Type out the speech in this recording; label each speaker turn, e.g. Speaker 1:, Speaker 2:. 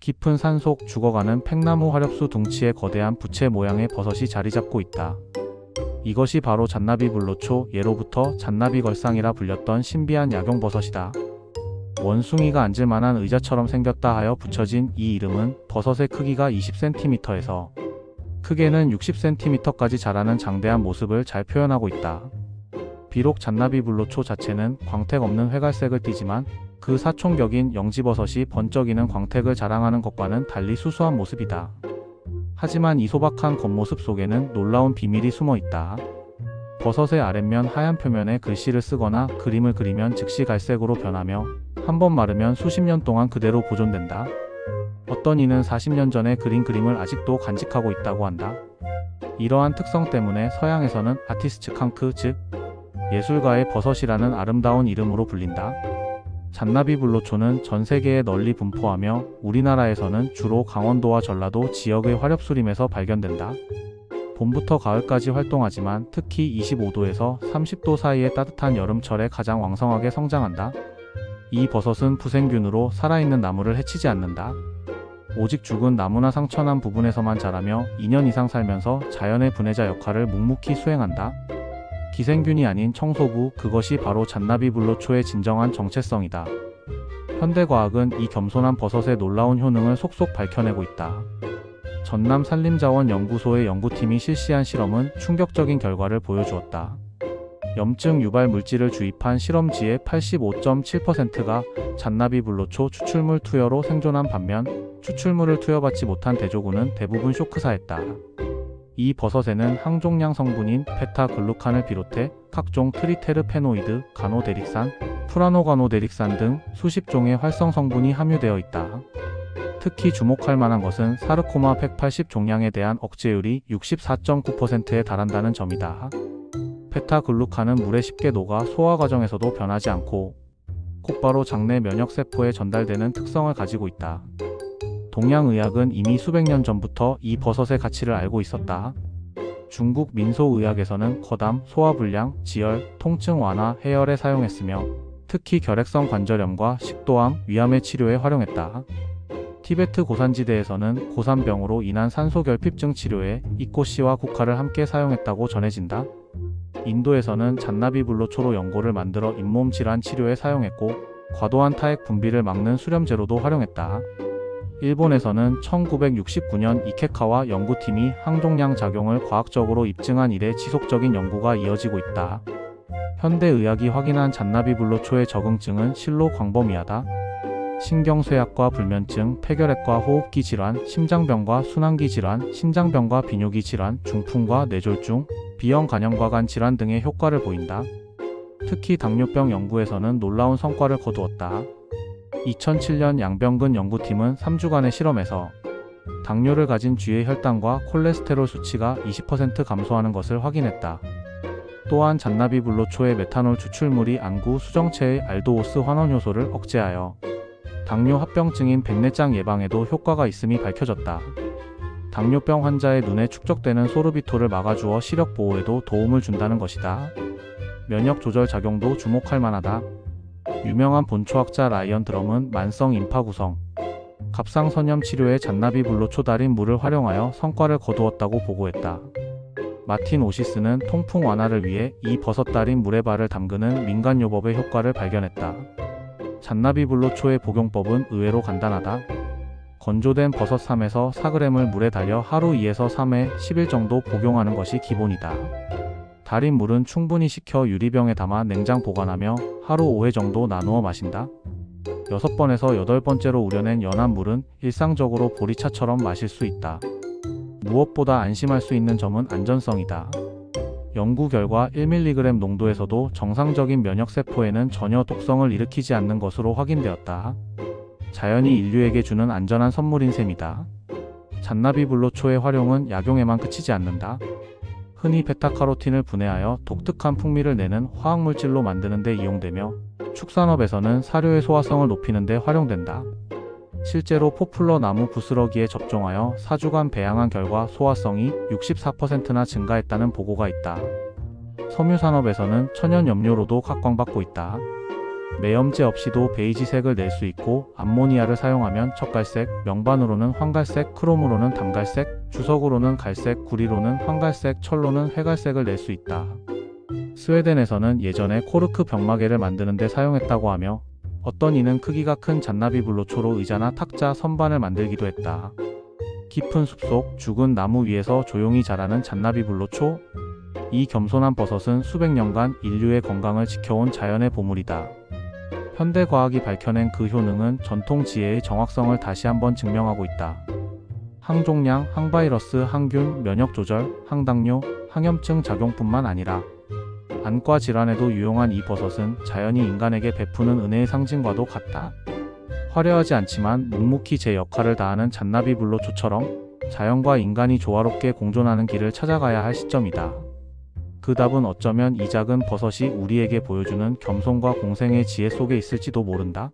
Speaker 1: 깊은 산 속 죽어가는 팽나무 화렵수 둥치에 거대한 부채 모양의 버섯이 자리 잡고 있다. 이것이 바로 잔나비 불로초, 예로부터 잔나비 걸상이라 불렸던 신비한 약용버섯이다. 원숭이가 앉을만한 의자처럼 생겼다 하여 붙여진 이 이름은 버섯의 크기가 20cm에서 크게는 60cm까지 자라는 장대한 모습을 잘 표현하고 있다. 비록 잔나비 불로초 자체는 광택 없는 회갈색을 띠지만 그 사촌격인 영지버섯이 번쩍이는 광택을 자랑하는 것과는 달리 수수한 모습이다. 하지만 이 소박한 겉모습 속에는 놀라운 비밀이 숨어 있다. 버섯의 아랫면 하얀 표면에 글씨를 쓰거나 그림을 그리면 즉시 갈색으로 변하며 한번 마르면 수십 년 동안 그대로 보존된다. 어떤 이는 40년 전에 그린 그림을 아직도 간직하고 있다고 한다. 이러한 특성 때문에 서양에서는 아티스트 칸크, 즉 예술가의 버섯이라는 아름다운 이름으로 불린다. 잔나비 불로초는 전 세계에 널리 분포하며 우리나라에서는 주로 강원도와 전라도 지역의 화렵수림에서 발견된다. 봄부터 가을까지 활동하지만 특히 25도에서 30도 사이의 따뜻한 여름철에 가장 왕성하게 성장한다. 이 버섯은 부생균으로 살아있는 나무를 해치지 않는다. 오직 죽은 나무나 상처난 부분에서만 자라며 2년 이상 살면서 자연의 분해자 역할을 묵묵히 수행한다. 기생균이 아닌 청소부, 그것이 바로 잔나비 불로초의 진정한 정체성이다. 현대과학은 이 겸손한 버섯의 놀라운 효능을 속속 밝혀내고 있다. 전남 산림자원연구소의 연구팀이 실시한 실험은 충격적인 결과를 보여주었다. 염증 유발 물질을 주입한 실험지의 85.7%가 잔나비 불로초 추출물 투여로 생존한 반면 추출물을 투여받지 못한 대조군은 대부분 쇼크사했다. 이 버섯에는 항종량 성분인 베타글루칸을 비롯해 각종 트리테르페노이드, 가노데릭산, 프라노가노데릭산 등 수십 종의 활성 성분이 함유되어 있다. 특히 주목할 만한 것은 사르코마 180 종양에 대한 억제율이 64.9%에 달한다는 점이다. 베타글루칸은 물에 쉽게 녹아 소화 과정에서도 변하지 않고 곧바로 장내 면역세포에 전달되는 특성을 가지고 있다. 동양의학은 이미 수백 년 전부터 이 버섯의 가치를 알고 있었다. 중국 민소의학에서는 거담, 소화불량, 지혈, 통증 완화, 해열에 사용했으며 특히 결핵성 관절염과 식도암, 위암의 치료에 활용했다. 티베트 고산지대에서는 고산병으로 인한 산소결핍증 치료에 이꼬씨와 국화를 함께 사용했다고 전해진다. 인도에서는 잔나비 불로초로 연고를 만들어 잇몸 질환 치료에 사용했고 과도한 타액 분비를 막는 수렴제로도 활용했다. 일본에서는 1969년 이케카와 연구팀이 항종량 작용을 과학적으로 입증한 이래 지속적인 연구가 이어지고 있다. 현대의학이 확인한 잔나비 불로초의 적응증은 실로 광범위하다. 신경쇠약과 불면증, 폐결핵과 호흡기 질환, 심장병과 순환기 질환, 신장병과 비뇨기 질환, 중풍과 뇌졸중, B형 간염과간 질환 등의 효과를 보인다. 특히 당뇨병 연구에서는 놀라운 성과를 거두었다. 2007년 양병근 연구팀은 3주간의 실험에서 당뇨를 가진 쥐의 혈당과 콜레스테롤 수치가 20% 감소하는 것을 확인했다. 또한 잔나비 불로초의 메탄올 추출물이 안구 수정체의 알도오스 환원효소를 억제하여 당뇨 합병증인 백내장 예방에도 효과가 있음이 밝혀졌다. 당뇨병 환자의 눈에 축적되는 소르비톨을 막아주어 시력 보호에도 도움을 준다는 것이다. 면역 조절 작용도 주목할 만하다. 유명한 본초학자 라이언 드럼은 만성 임파구성, 갑상선염 치료에 잔나비 불로초 달인 물을 활용하여 성과를 거두었다고 보고했다. 마틴 오시스는 통풍 완화를 위해 이 버섯 달인 물에 발을 담그는 민간요법의 효과를 발견했다. 잔나비 불로초의 복용법은 의외로 간단하다. 건조된 버섯 3에서 4g을 물에 달여 하루 2에서 3회 10일 정도 복용하는 것이 기본이다. 달인 물은 충분히 식혀 유리병에 담아 냉장 보관하며 하루 5회 정도 나누어 마신다. 6번에서 8번째로 우려낸 연한 물은 일상적으로 보리차처럼 마실 수 있다. 무엇보다 안심할 수 있는 점은 안전성이다. 연구 결과 1mg 농도에서도 정상적인 면역세포에는 전혀 독성을 일으키지 않는 것으로 확인되었다. 자연이 인류에게 주는 안전한 선물인 셈이다. 잔나비 불로초의 활용은 약용에만 그치지 않는다. 흔히 베타카로틴을 분해하여 독특한 풍미를 내는 화학물질로 만드는 데 이용되며 축산업에서는 사료의 소화성을 높이는 데 활용된다. 실제로 포플러 나무 부스러기에 접종하여 4주간 배양한 결과 소화성이 64%나 증가했다는 보고가 있다. 섬유산업에서는 천연염료로도 각광받고 있다. 매염제 없이도 베이지색을 낼 수 있고 암모니아를 사용하면 젓갈색, 명반으로는 황갈색, 크롬으로는 담갈색, 주석으로는 갈색, 구리로는 황갈색, 철로는 회갈색을 낼 수 있다. 스웨덴에서는 예전에 코르크 병마개를 만드는 데 사용했다고 하며 어떤 이는 크기가 큰 잔나비 불로초로 의자나 탁자, 선반을 만들기도 했다. 깊은 숲속 죽은 나무 위에서 조용히 자라는 잔나비 불로초. 이 겸손한 버섯은 수백 년간 인류의 건강을 지켜온 자연의 보물이다. 현대 과학이 밝혀낸 그 효능은 전통 지혜의 정확성을 다시 한번 증명하고 있다. 항종양, 항바이러스, 항균, 면역 조절, 항당뇨, 항염증 작용뿐만 아니라 안과 질환에도 유용한 이 버섯은 자연이 인간에게 베푸는 은혜의 상징과도 같다. 화려하지 않지만 묵묵히 제 역할을 다하는 잔나비 불로초처럼 자연과 인간이 조화롭게 공존하는 길을 찾아가야 할 시점이다. 그 답은 어쩌면 이 작은 버섯이 우리에게 보여주는 겸손과 공생의 지혜 속에 있을지도 모른다.